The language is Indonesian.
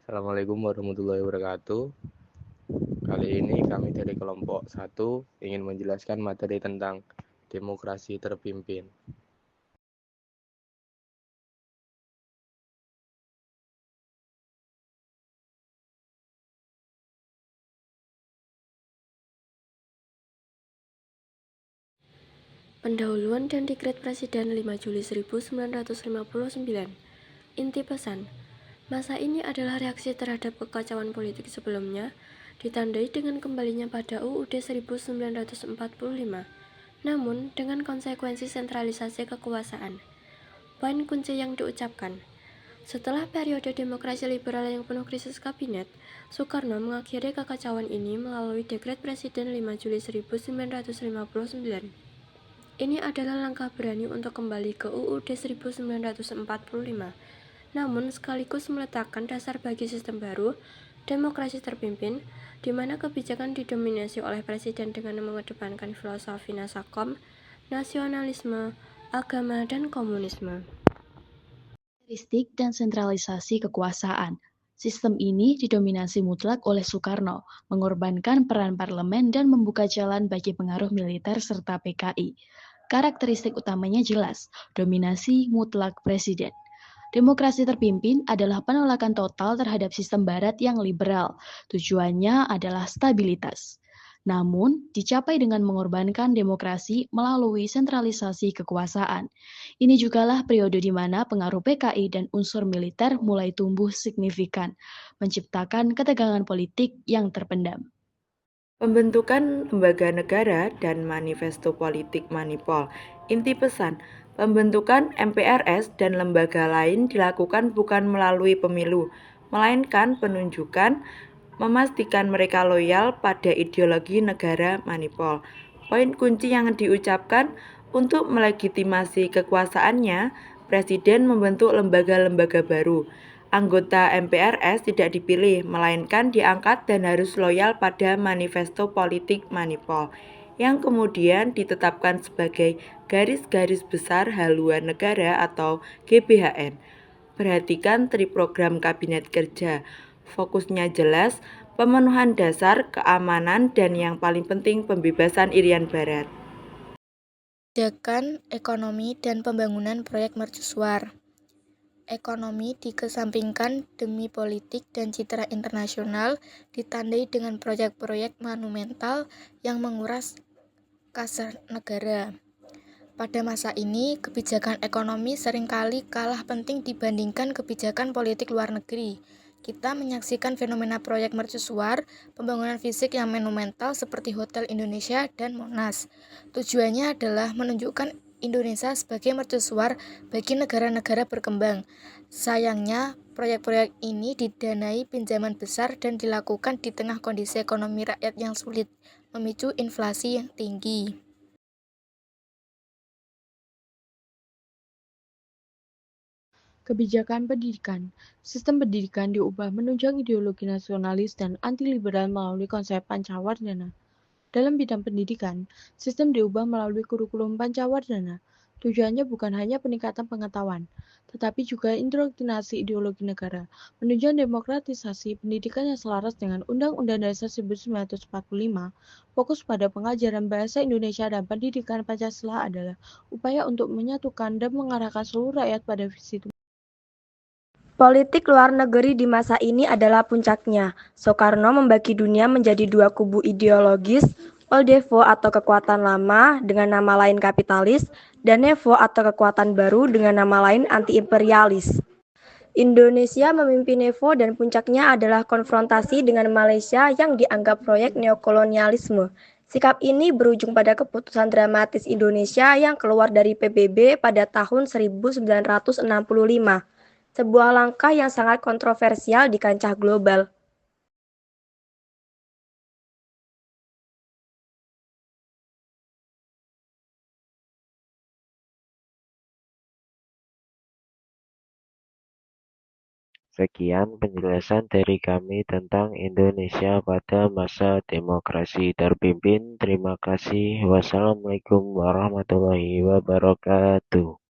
Assalamualaikum warahmatullahi wabarakatuh. Kali ini kami dari kelompok 1 ingin menjelaskan materi tentang demokrasi terpimpin. Pendahuluan dan Dekret Presiden 5 Juli 1959. Inti pesan, masa ini adalah reaksi terhadap kekacauan politik sebelumnya, ditandai dengan kembalinya pada UUD 1945, namun dengan konsekuensi sentralisasi kekuasaan. Poin kunci yang diucapkan, setelah periode demokrasi liberal yang penuh krisis kabinet, Soekarno mengakhiri kekacauan ini melalui Dekret Presiden 5 Juli 1959. Ini adalah langkah berani untuk kembali ke UUD 1945, namun sekaligus meletakkan dasar bagi sistem baru, demokrasi terpimpin, di mana kebijakan didominasi oleh presiden dengan mengedepankan filosofi nasakom, nasionalisme, agama, dan komunisme. Karakteristik dan sentralisasi kekuasaan. Sistem ini didominasi mutlak oleh Soekarno, mengorbankan peran parlemen dan membuka jalan bagi pengaruh militer serta PKI. Karakteristik utamanya jelas, dominasi mutlak presiden. Demokrasi terpimpin adalah penolakan total terhadap sistem barat yang liberal. Tujuannya adalah stabilitas. Namun, dicapai dengan mengorbankan demokrasi melalui sentralisasi kekuasaan. Ini jugalah periode di mana pengaruh PKI dan unsur militer mulai tumbuh signifikan, menciptakan ketegangan politik yang terpendam. Pembentukan lembaga negara dan manifesto politik Manipol. Inti pesan, pembentukan MPRS dan lembaga lain dilakukan bukan melalui pemilu, melainkan penunjukan memastikan mereka loyal pada ideologi negara Manipol. Poin kunci yang diucapkan, untuk melegitimasi kekuasaannya, Presiden membentuk lembaga-lembaga baru. Anggota MPRS tidak dipilih, melainkan diangkat dan harus loyal pada Manifesto Politik Manipol, yang kemudian ditetapkan sebagai garis-garis besar haluan negara atau GBHN. Perhatikan triprogram Kabinet Kerja. Fokusnya jelas, pemenuhan dasar, keamanan, dan yang paling penting pembebasan Irian Barat. Kebijakan ekonomi dan pembangunan proyek mercusuar. Ekonomi dikesampingkan demi politik dan citra internasional, ditandai dengan proyek-proyek monumental yang menguras kas negara. Pada masa ini, kebijakan ekonomi seringkali kalah penting dibandingkan kebijakan politik luar negeri. Kita menyaksikan fenomena proyek mercusuar, pembangunan fisik yang monumental seperti Hotel Indonesia dan Monas. Tujuannya adalah menunjukkan Indonesia sebagai mercusuar bagi negara-negara berkembang. Sayangnya, proyek-proyek ini didanai pinjaman besar dan dilakukan di tengah kondisi ekonomi rakyat yang sulit, memicu inflasi yang tinggi. Kebijakan pendidikan. Sistem pendidikan diubah menunjang ideologi nasionalis dan anti-liberal melalui konsep Pancawardhana. Dalam bidang pendidikan, sistem diubah melalui kurikulum Pancawardhana. Tujuannya bukan hanya peningkatan pengetahuan, tetapi juga indoktrinasi ideologi negara, menunjang demokratisasi pendidikan yang selaras dengan Undang-Undang Dasar 1945. Fokus pada pengajaran bahasa Indonesia dan pendidikan Pancasila adalah upaya untuk menyatukan dan mengarahkan seluruh rakyat pada visi. Politik luar negeri di masa ini adalah puncaknya. Soekarno membagi dunia menjadi dua kubu ideologis, Old Evo atau kekuatan lama dengan nama lain kapitalis, dan Nevo atau kekuatan baru dengan nama lain anti-imperialis. Indonesia memimpin Nevo dan puncaknya adalah konfrontasi dengan Malaysia yang dianggap proyek neokolonialisme. Sikap ini berujung pada keputusan dramatis Indonesia yang keluar dari PBB pada tahun 1965. Sebuah langkah yang sangat kontroversial di kancah global. Sekian penjelasan dari kami tentang Indonesia pada masa demokrasi terpimpin. Terima kasih. Wassalamualaikum warahmatullahi wabarakatuh.